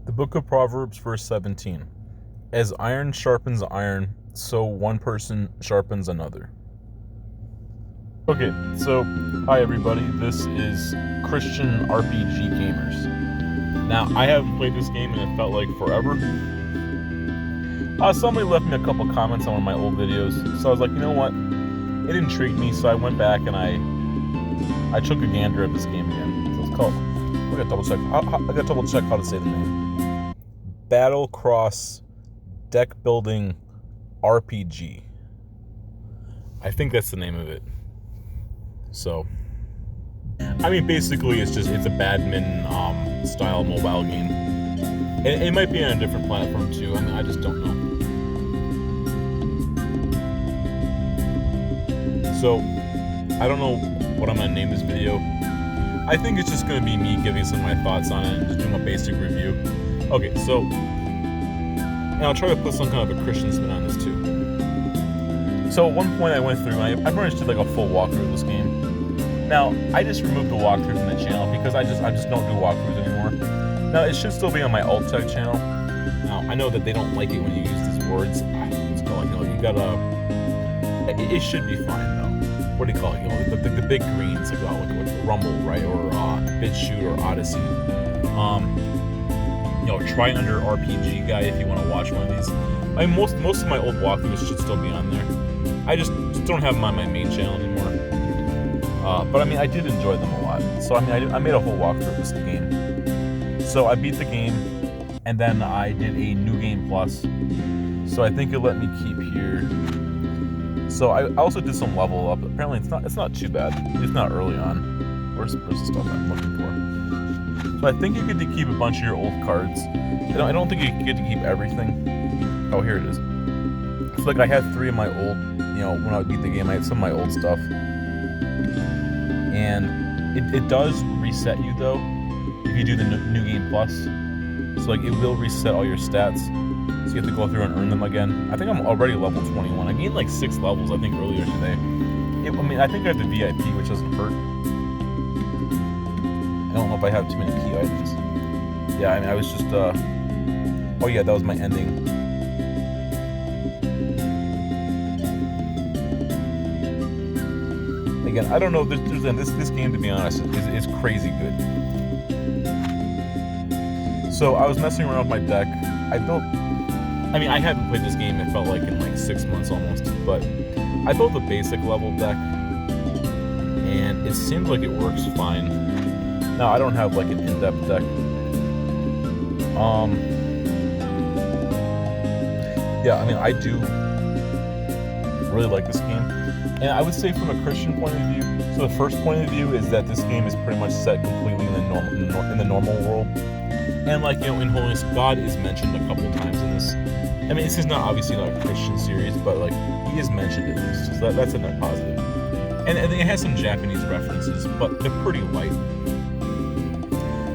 The Book of Proverbs, verse 17. As iron sharpens iron, so one person sharpens another. Okay, so, hi everybody, this is Christian RPG Gamers. Now, I haven't played this game and it felt like forever. Somebody left me a couple comments on one of my old videos, so I was like, you know what, it intrigued me, so I went back and I took a gander at this game again. So it's called, I gotta double check how to say the name. Battlecross Deck Building RPG. I think that's the name of it. So, I mean, basically, it's a badminton style mobile game. And it might be on a different platform too. I mean, I just don't know. So, I don't know what I'm gonna name this video. I think it's just gonna be me giving some of my thoughts on it and just doing a basic review. Okay, so, and I'll try to put some kind of a Christian spin on this too. So at one point I went through, I pretty much did like a full walkthrough of this game. Now, I just removed the walkthrough from the channel because I just don't do walkthroughs anymore. Now, it should still be on my alt tech channel. Now, I know that they don't like it when you use these words. It's called, you gotta, it should be fine though. What do you call it? The big greens, like Rumble, right? Or BitChute or Odyssey. Try under RPG guy if you want to watch one of these. I mean, most of my old walkthroughs should still be on there. I just don't have them on my main channel anymore. But I mean, I did enjoy them a lot. So I mean, I made a whole walkthrough of this game. So I beat the game, and then I did a new game plus. So I think it let me keep here. So I also did some level up. Apparently, it's not too bad. It's not early on. Where's the stuff I'm looking for? So I think you get to keep a bunch of your old cards. I don't think you get to keep everything. Oh, here it is. It's like I had 3 of my old, when I beat the game, I had some of my old stuff. And it does reset you, though, if you do the new game plus. So, like, it will reset all your stats. So you have to go through and earn them again. I think I'm already level 21. I gained like 6 levels, I think, earlier today. I think I have the VIP, which doesn't hurt. I don't know if I have too many key items. Yeah, I mean, I was just, oh yeah, that was my ending. Again, I don't know, this game, to be honest, is crazy good. So, I was messing around with my deck. I haven't played this game, it felt like in like 6 months almost, but I built a basic level deck, and it seems like it works fine. Now, I don't have like an in-depth deck. Yeah, I mean, I do really like this game. And I would say from a Christian point of view, so the first point of view is that this game is pretty much set completely in the normal world. And like, in Holiness, God is mentioned a couple times in this. I mean, this is obviously not a Christian series, but like, he is mentioned at least, so that's a net positive. And it has some Japanese references, but they're pretty light.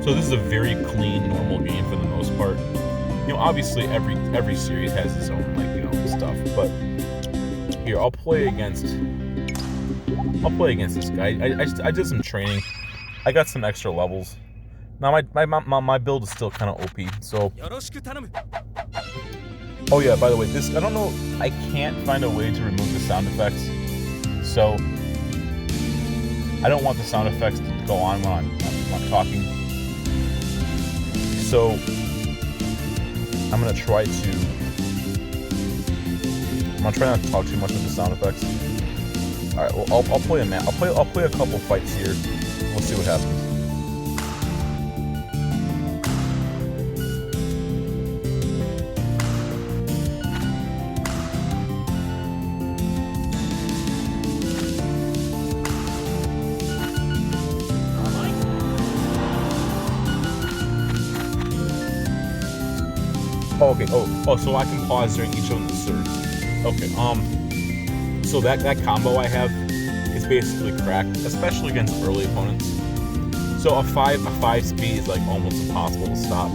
So this is a very clean, normal game for the most part. Obviously every series has its own stuff, but here I'll play against this guy. I did some training. I got some extra levels. Now my build is still kind of OP. So. Oh yeah, by the way, I don't know. I can't find a way to remove the sound effects. So I don't want the sound effects to go on when I'm talking. So I'm gonna try not to talk too much with the sound effects. All right, well I'll play a match. I'll play a couple fights here. We'll see what happens. Oh, okay. Oh, so I can pause during each of them to serve. Okay. So that combo I have is basically cracked, especially against early opponents. So a 5 speed is like almost impossible to stop.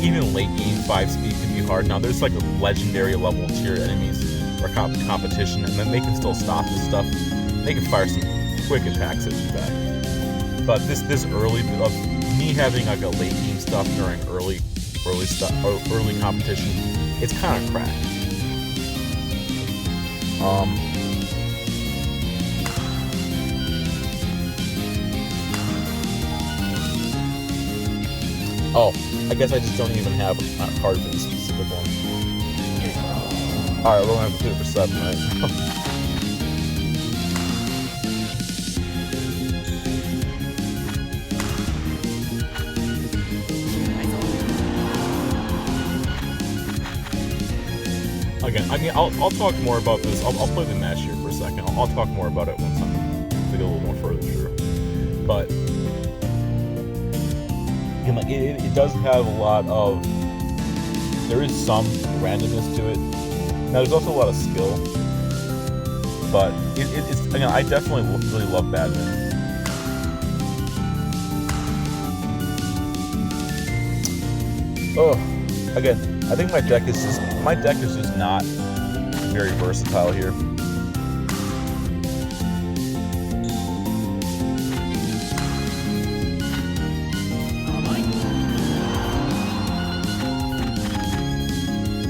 Even late game 5 speed can be hard. Now there's like a legendary level tier enemies or competition, and then they can still stop this stuff. They can fire some quick attacks at you back. But this early of me having like a late game stuff during early early competition, it's kind of cracked. Oh, I guess I just don't even have a card for this specific one. Alright, we're gonna have to do it for 7, right? Again, I mean, I'll talk more about this. I'll play the match here for a second. I'll talk more about it once I'm to go a little more further through. But you know, it does have a lot of. There is some randomness to it. Now, there's also a lot of skill. But it's again, I definitely really love badminton. Oh, again. I think my deck is just not very versatile here.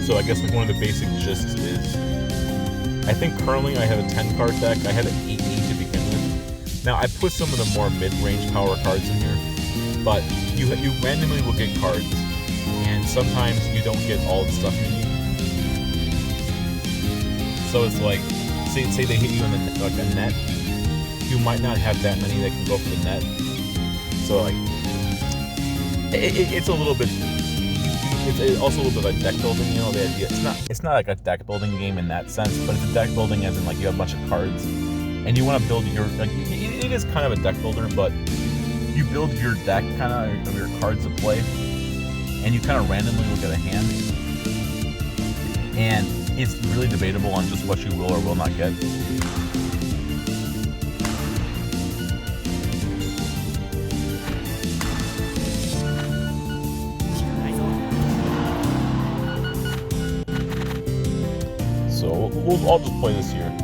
So I guess like one of the basic gists is, I think currently I have a 10 card deck. I had an 8 to begin with. Now I put some of the more mid-range power cards in here, but you randomly will get cards. And sometimes you don't get all the stuff you need. So it's like, say they hit you in a net, you might not have that many that can go for the net. So like, it's a little bit. It's also a little bit like deck building. You know, the idea. It's not like a deck building game in that sense, but it's a deck building as in like you have a bunch of cards, and you want to build your like. It is kind of a deck builder, but you build your deck kind of your cards to play. And you kind of randomly look at a hand, and it's really debatable on just what you will or will not get. So I'll just play this here.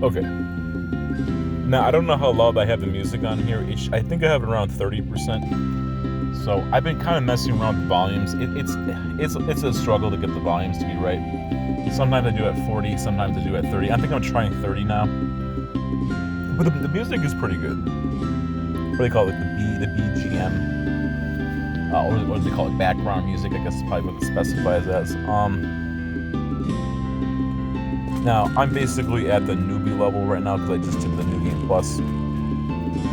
Okay. Now, I don't know how loud I have the music on here. I think I have it around 30%. So I've been kind of messing around with volumes. It's a struggle to get the volumes to be right. Sometimes I do at 40, sometimes I do at 30. I think I'm trying 30 now. But the music is pretty good. What do they call it? The BGM. Or what do they call it? Background music, I guess is probably what it specifies as. Now, I'm basically at the newbie level right now because I just did the New Game Plus.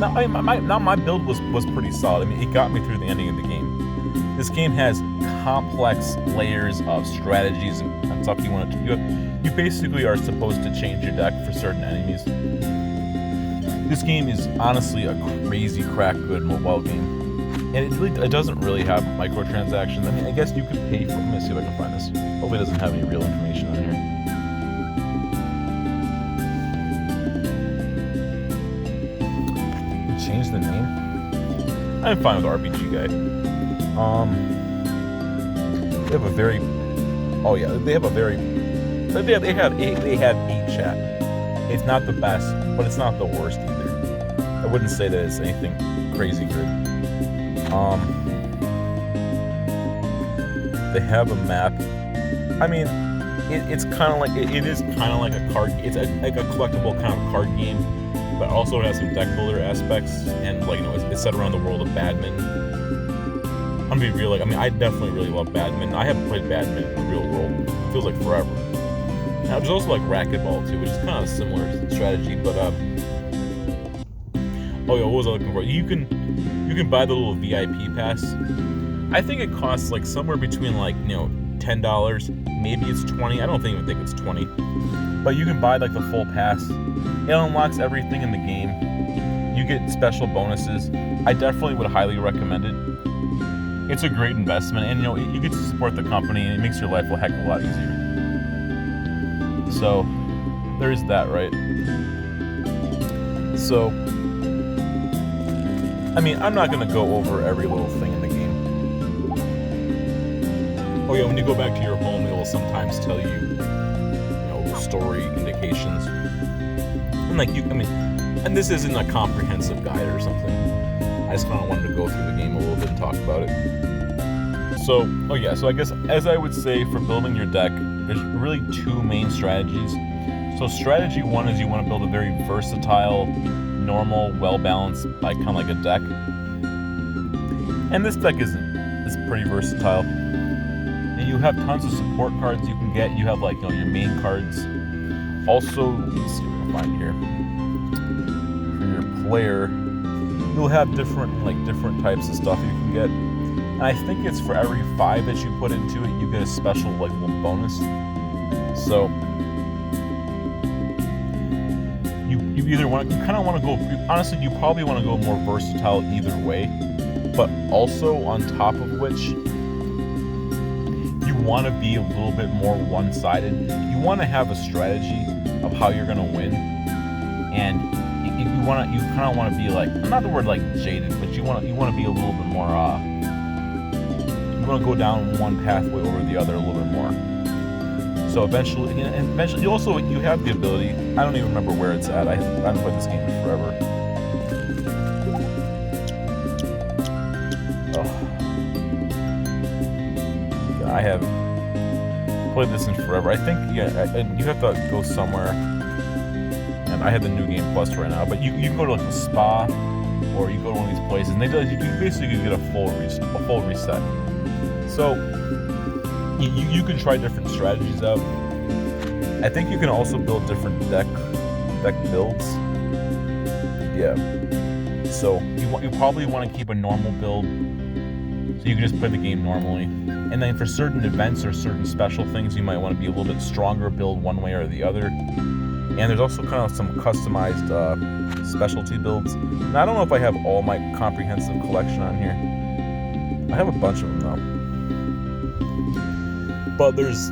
Now, my build was pretty solid. I mean, it got me through the ending of the game. This game has complex layers of strategies and stuff you want to do. You basically are supposed to change your deck for certain enemies. This game is honestly a crazy crack good mobile game. And it doesn't really have microtransactions. I mean, I guess you could pay for... Let me see if I can find this. Hopefully it doesn't have any real information on here. Change the name? I'm fine with RPG Guide. They have a very... Oh yeah, they have a very... They have 8 chat. It's not the best, but it's not the worst either. I wouldn't say that it's anything crazy good. They have a map. I mean, it's kind of like it is kind of like a card. It's like a collectible kind of card game, but also it has some deck builder aspects, and like it's set around the world of badminton. I'm gonna be real. Like, I mean, I definitely really love badminton. I haven't played badminton in the real world. It feels like forever. Now, there's also like racquetball too, which is kind of similar strategy, but oh yeah, what was I looking for? You can buy the little VIP pass, I think it costs like somewhere between like, $10, maybe it's 20. I don't even think it's 20. But you can buy like the full pass. It unlocks everything in the game. You get special bonuses. I definitely would highly recommend it. It's a great investment, and you get to support the company, and it makes your life a heck of a lot easier. So there's that, right? So I mean, I'm not gonna go over every little thing in the game. Oh yeah, when you go back to your home, it will sometimes tell you, story indications. And and this isn't a comprehensive guide or something. I just kind of wanted to go through the game a little bit and talk about it. So I guess as I would say for building your deck, there's really two main strategies. So strategy one is you want to build a very versatile, normal, well-balanced, kind of like a deck. And this deck is pretty versatile. And you have tons of support cards you can get. You have your main cards. Also, let's see what I can find here. For your player, you'll have different types of stuff you can get. And I think it's for every 5 that you put into it, you get a special little bonus. So you kind of want to go. Honestly, you probably want to go more versatile either way. But also on top of which, you want to be a little bit more one-sided. You want to have a strategy of how you're going to win, and you kind of want to be not the word jaded, but you want to be a little bit more. You want to go down one pathway over the other a little bit more. So eventually you have the ability. I don't even remember where it's at. I haven't played this game in forever. I haven't played this in forever. I think you have to go somewhere. And I have the New Game Plus right now. But you can go to a spa, or you go to one of these places, and you basically get a full reset. So you can try different strategies out. I think you can also build different deck builds. Yeah. So you probably want to keep a normal build, so you can just play the game normally. And then for certain events or certain special things, you might want to be a little bit stronger build one way or the other. And there's also kind of some customized specialty builds. Now, I don't know if I have all my comprehensive collection on here. I have a bunch of them though. But there's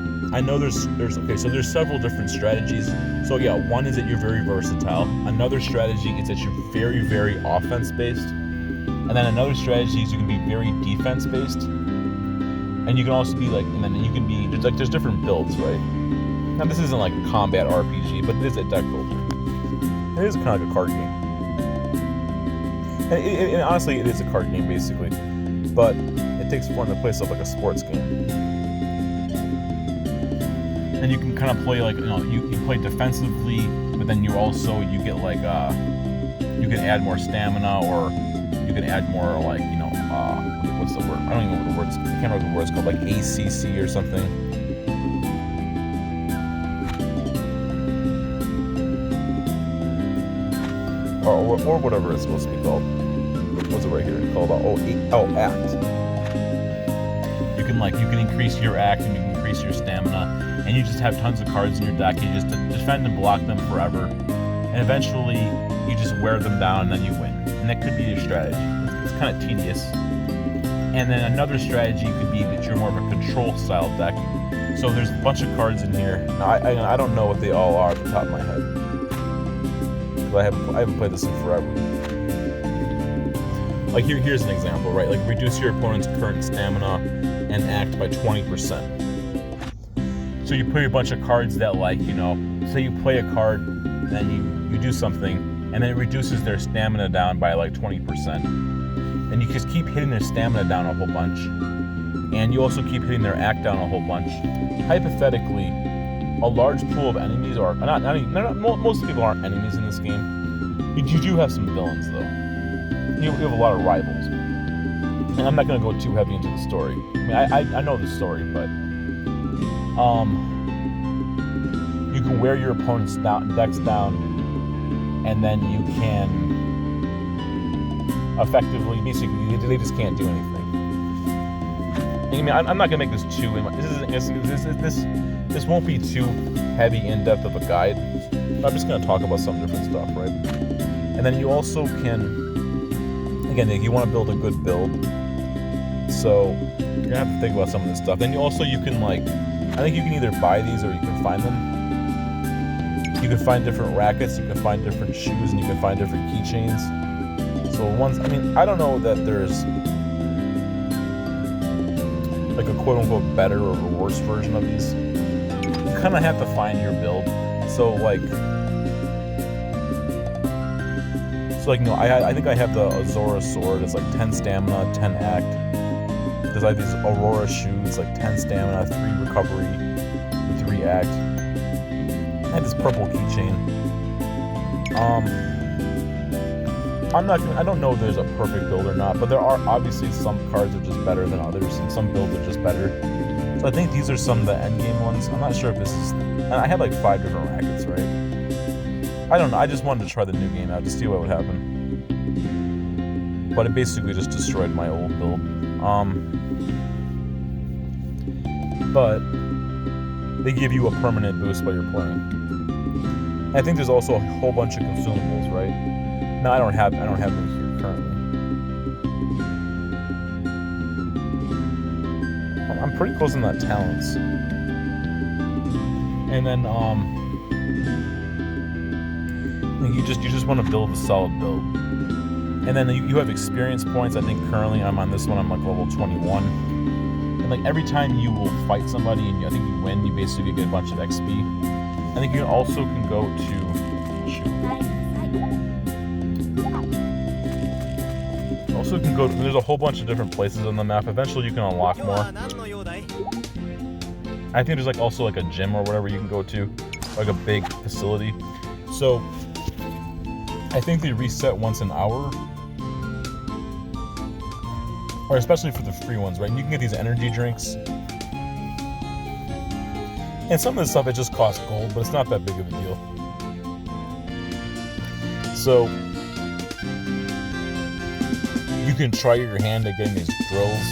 several different strategies. So yeah, one is that you're very versatile. Another strategy is that you're very, very offense based. And then another strategy is you can be very defense based. And you can also be there's different builds, right? Now this isn't like a combat RPG, but it is a deck builder. It is kind of like a card game. And honestly, it is a card game basically, but it takes form the place of like a sports game. And you can kind of play you play defensively, but then you get you can add more stamina, or you can add more what's the word? I don't even know what the word is. I can't remember what the word is called, like ACC or something. Or whatever it's supposed to be called. What's it right here? It's called ACT. You can increase your ACT, and you can increase your stamina, and you just have tons of cards in your deck. You just defend and block them forever, and eventually you just wear them down, and then you win. And that could be your strategy. It's kind of tedious. And then another strategy could be that you're more of a control style deck. So there's a bunch of cards in here. Now, I don't know what they all are at the top of my head. I haven't played this in forever. Here's an example, right? Reduce your opponent's current stamina and ACT by 20%. So you play a bunch of cards that say you play a card, then you do something, and then it reduces their stamina down by 20%. And you just keep hitting their stamina down a whole bunch. And you also keep hitting their ACT down a whole bunch. Hypothetically, a large pool of enemies, or most people aren't enemies in this game. You do have some villains though. You have a lot of rivals. And I'm not going to go too heavy into the story. I mean, I know the story, but you can wear your opponent's decks down, and then you can effectively, basically, they just can't do anything. I mean, I'm not gonna make this too. This won't be too heavy in depth of a guide. I'm just gonna talk about some different stuff, right? And then you also can, again, if you want to build a good build, so you're gonna have to think about some of this stuff. Then you can like, I think you can either buy these or you can find them. You can find different rackets, you can find different shoes, and you can find different keychains. So I mean, I don't know that there's like a quote-unquote better or worse version of these. You kind of have to find your build. So like, I think I have the Azora sword. It's like 10 stamina, 10 act. There's like these Aurora shoes, like 10 stamina, 3 recovery, 3 act. I have this purple keychain. I don't know if there's a perfect build or not, but there are obviously some cards are just better than others, and some builds are just better. So I think these are some of the endgame ones. I'm not sure if this is, and I had like 5 different rackets, right? I don't know, I just wanted to try the new game out to see what would happen. But it basically just destroyed my old build. But they give you a permanent boost while you're playing. I think there's also a whole bunch of consumables, right? No, I don't have them here currently. I'm pretty close on that talents. And then you just want to build a solid build. And then you have experience points. I think currently I'm on this one, I'm like level 21. And like every time you will fight somebody and I think you win, you basically get a bunch of XP. I think you also can go to there's a whole bunch of different places on the map. Eventually you can unlock more. I think there's like also like a gym or whatever you can go to, like a big facility. So I think they reset once an hour, or especially for the free ones, right? And you can get these energy drinks, and some of this stuff it just costs gold, but it's not that big of a deal. So you can try your hand at getting these drills.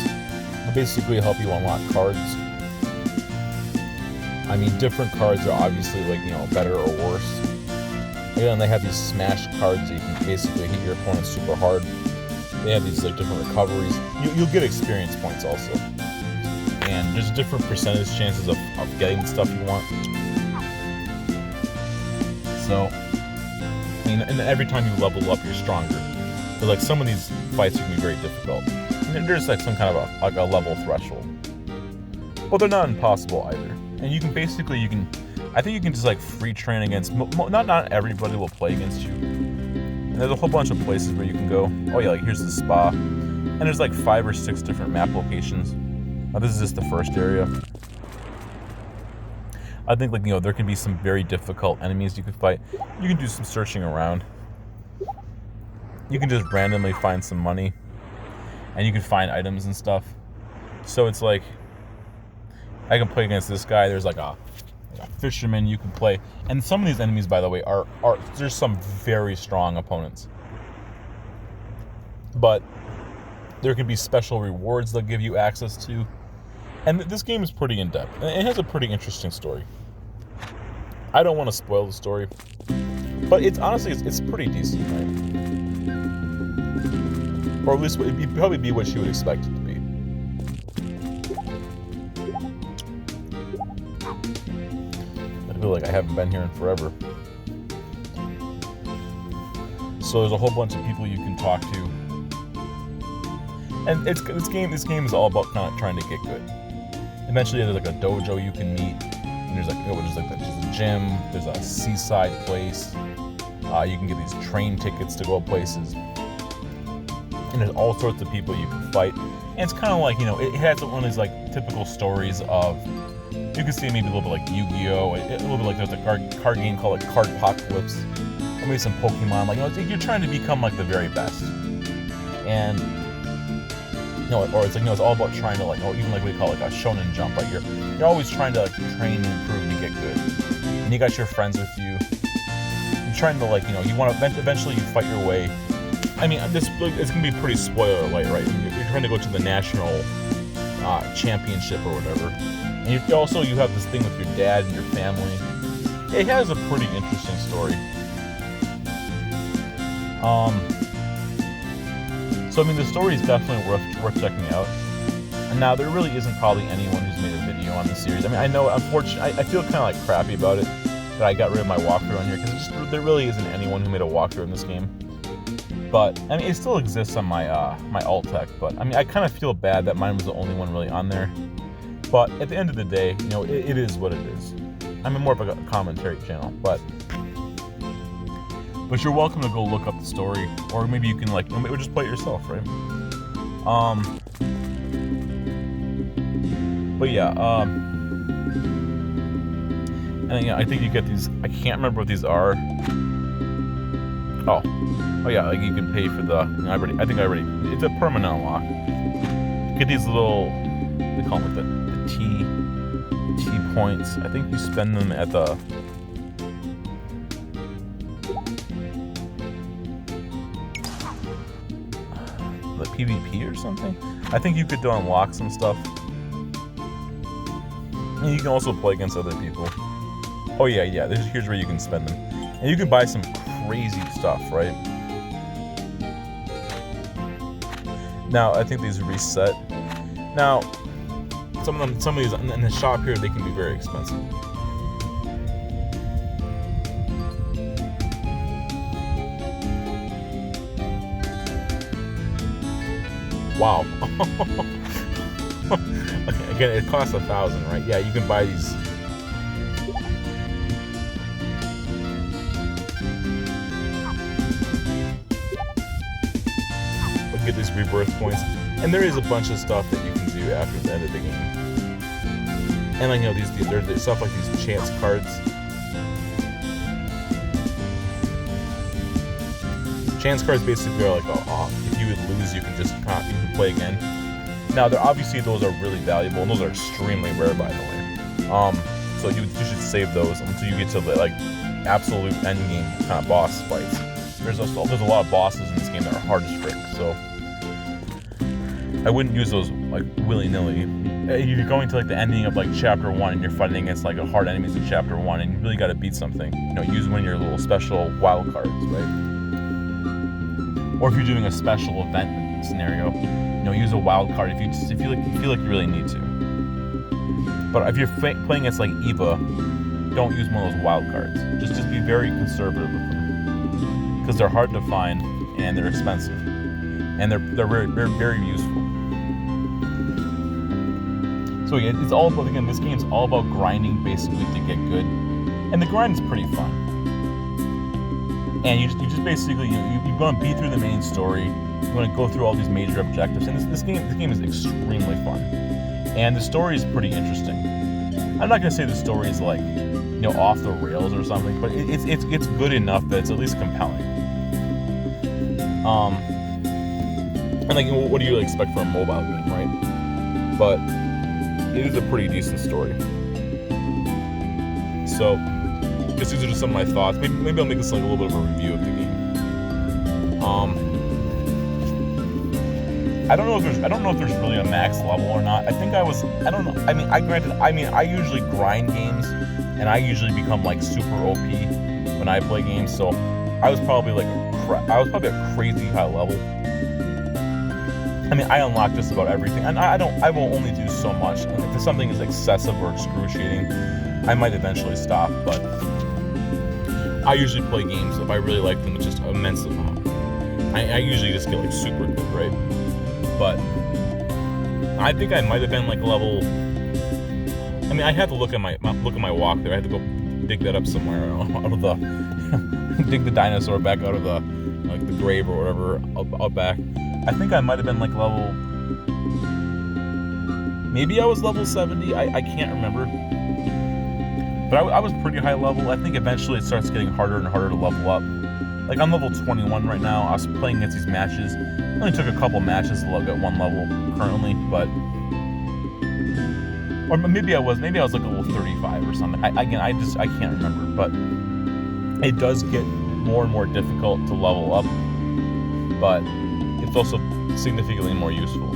They basically help you unlock cards. I mean, different cards are obviously like, better or worse. Again, they have these smash cards that you can basically hit your opponent super hard. They have these like different recoveries. You'll get experience points also. And there's different percentage chances of getting the stuff you want. So, I mean, and every time you level up, you're stronger. But like some of these fights can be very difficult. And there's like some kind of a level threshold. But they're not impossible either. And I think you can just like free train against, not everybody will play against you. And there's a whole bunch of places where you can go. Oh yeah, like here's the spa. And there's like 5 or 6 different map locations. Now this is just the first area. I think like, there can be some very difficult enemies you could fight. You can do some searching around. You can just randomly find some money. And you can find items and stuff. So it's like, I can play against this guy. There's like a fisherman you can play. And some of these enemies, by the way, are there's some very strong opponents. But there can be special rewards they'll give you access to. And this game is pretty in-depth. And it has a pretty interesting story. I don't want to spoil the story. But it's pretty decent, right? Or at least it'd probably be what you would expect it to be. I feel like I haven't been here in forever. So there's a whole bunch of people you can talk to. And this game is all about kind of trying to get good. Eventually there's like a dojo you can meet. And there's a gym, there's a seaside place. You can get these train tickets to go places. And there's all sorts of people you can fight. And it's kind of like, it has one of these like typical stories of, you can see maybe a little bit like Yu-Gi-Oh! A little bit like there's a card game called like Cardpocalypse. Or maybe some Pokemon. Like, you're trying to become like the very best. And, or it's like, it's all about trying to like, even like what we call like a shonen jump, right? You're always trying to like train and improve and get good. And you got your friends with you. You're trying to like, you want to, eventually you fight your way. I mean, it's going to be pretty spoiler light, right? You're trying to go to the national championship or whatever. And you have this thing with your dad and your family. It has a pretty interesting story. So I mean, the story is definitely worth checking out. And now there really isn't probably anyone who's made a video on the series. I mean, I know, unfortunately, I feel kind of like crappy about it that I got rid of my walkthrough on here because there really isn't anyone who made a walkthrough in this game. But I mean, it still exists on my my Alt-Tech. But I mean, I kind of feel bad that mine was the only one really on there. But at the end of the day, you know, it is what it is. I'm more of a commentary channel, but you're welcome to go look up the story, or maybe you can maybe just play it yourself, right? But yeah, and yeah, I think you get these. I can't remember what these are. Oh yeah, like you can pay for the. You know, I think I already. It's a permanent unlock. You get these little. They call them like the T points. I think you spend them at the. PvP or something. I think you could unlock some stuff. And you can also play against other people. Oh yeah. Here's where you can spend them, and you can buy some crazy stuff, right? Now I think these reset. Now some of these in the shop here, they can be very expensive. Wow. Again, it costs $1,000, right? Yeah, you can buy these. Look at these rebirth points, and there is a bunch of stuff that you can do after the end of the game. And like, you know, there's stuff like these chance cards. Chance cards basically are like, if you would lose, you can just you can play again. Now, obviously those are really valuable, and those are extremely rare, by the way. So you should save those until you get to the absolute end game kind of boss fights. There's a lot of bosses in this game that are hard as frick, so I wouldn't use those willy nilly. If you're going to the ending of chapter 1 and you're fighting against hard enemies in chapter 1, and you really got to beat something, you know, use one of your little special wild cards, right? Or if you're doing a special event scenario, you know, use a wild card if you feel like you really need to. But if you're playing against Eva, don't use one of those wild cards. Just be very conservative with them, because they're hard to find and they're expensive, and they're very useful. So yeah, it's all about, again, this game's all about grinding basically to get good, and the grind is pretty fun. And you just basically you're going to beat through the main story. You're going to go through all these major objectives, and this game is extremely fun, and the story is pretty interesting. I'm not going to say the story is off the rails or something, but it's good enough that it's at least compelling. And what do you expect from a mobile game, right? But it is a pretty decent story. So, I guess these are just some of my thoughts. Maybe I'll make this a little bit of a review of the game. I don't know if there's really a max level or not. I don't know. I usually grind games, and I usually become super OP when I play games. So I was probably a crazy high level. I mean, I unlock just about everything, and I will only do so much. And if something is excessive or excruciating, I might eventually stop. But I usually play games if I really like them just immense amount. I usually just get super good, right? But I think I might have been level. I mean, I had to look at my walk there. I had to go dig that up somewhere out of the dig the dinosaur back out of the the grave or whatever out back. I think I might have been level. Maybe I was level 70. I can't remember. But I was pretty high level. I think eventually it starts getting harder and harder to level up. I'm level 21 right now. I was playing against these matches. It only took a couple matches to get one level currently, but or maybe I was level 35 or something. I can't remember, but it does get more and more difficult to level up, but it's also significantly more useful.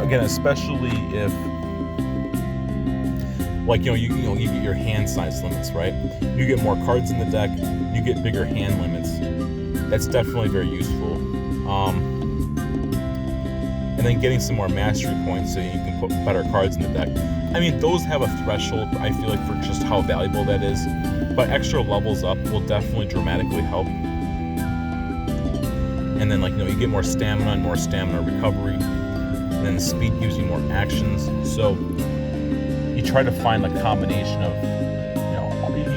again, especially if, like, you get your hand size limits, right? You get more cards in the deck, you get bigger hand limits. That's definitely very useful. And then getting some more mastery points so you can put better cards in the deck. I mean, those have a threshold, I feel like, for just how valuable that is. But extra levels up will definitely dramatically help. And then, like, you get more stamina and more stamina recovery. And then speed gives you more actions. So you try to find a combination of,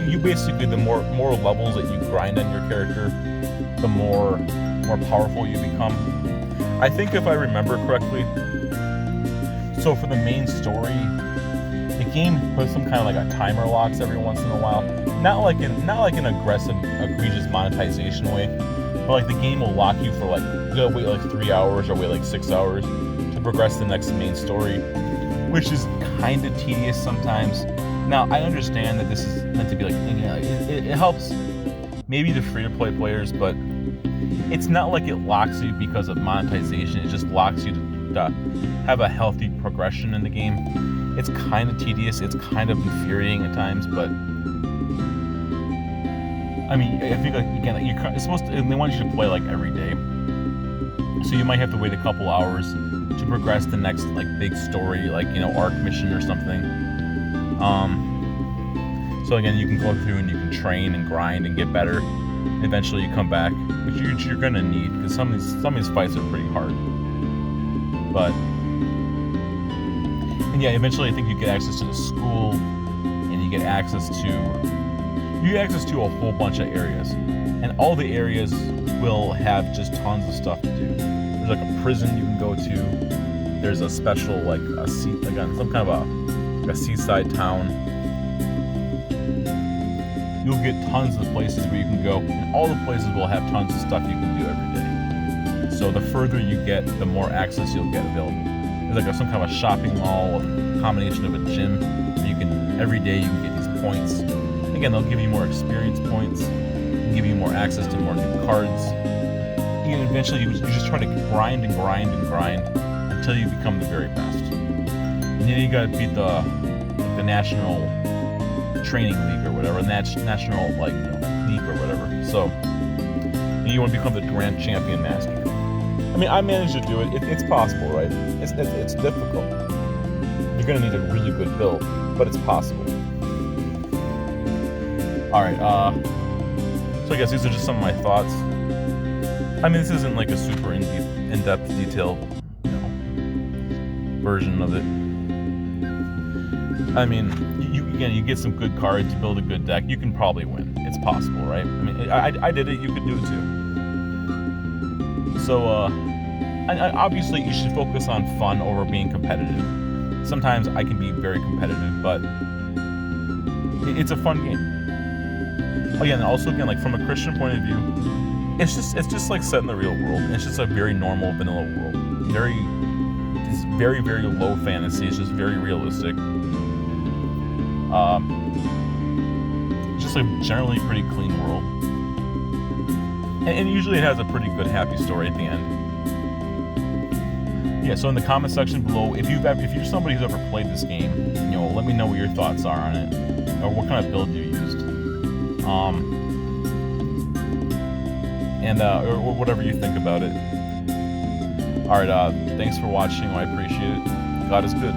you basically, the more levels that you grind on your character, the more powerful you become. I think if I remember correctly, so for the main story, the game puts some kind of a timer locks every once in a while. Not like an aggressive, egregious monetization way, but the game will lock you for you gotta wait 3 hours or wait 6 hours to progress the next main story, which is kind of tedious sometimes. Now, I understand that this is meant to be it helps maybe the free-to-play players, but it's not like it locks you because of monetization. It just locks you to have a healthy progression in the game. It's kind of tedious. It's kind of infuriating at times, but I mean, I think again, it's supposed to. And they want you to play every day, so you might have to wait a couple hours to progress the next big story, arc mission or something. So again, you can go through and you can train and grind and get better. Eventually, you come back, which you're gonna need, because some of these fights are pretty hard. But and yeah, eventually I think you get access to the school, and you get access to a whole bunch of areas, and all the areas will have just tons of stuff to do. There's a prison you can go to. There's a special some kind of a seaside town. You'll get tons of places where you can go, and all the places will have tons of stuff you can do every day. So the further you get, the more access you'll get available. There's some kind of a shopping mall, a combination of a gym, where every day you can get these points. Again, they'll give you more experience points, give you more access to more new cards. And eventually you just try to grind and grind and grind until you become the very best. And then you gotta beat the national training league or whatever, national league or whatever. So and you want to become the grand champion master. I mean, I managed to do it. It's possible, right? It's difficult. You're gonna need a really good build, but it's possible. All right. So I guess these are just some of my thoughts. I mean, this isn't a super in-depth, detailed, version of it. I mean, you get some good cards, you build a good deck, you can probably win. It's possible, right? I mean, I did it, you could do it too. So, obviously you should focus on fun over being competitive. Sometimes I can be very competitive, but it's a fun game. Again, from a Christian point of view, it's just set in the real world. It's just a very normal vanilla world. It's very, very low fantasy. It's just very realistic. Just generally pretty clean world, and usually it has a pretty good happy story at the end. Yeah. So in the comment section below, if you're somebody who's ever played this game, let me know what your thoughts are on it, or what kind of build you used, or whatever you think about it. All right. Thanks for watching. I appreciate it. God is good.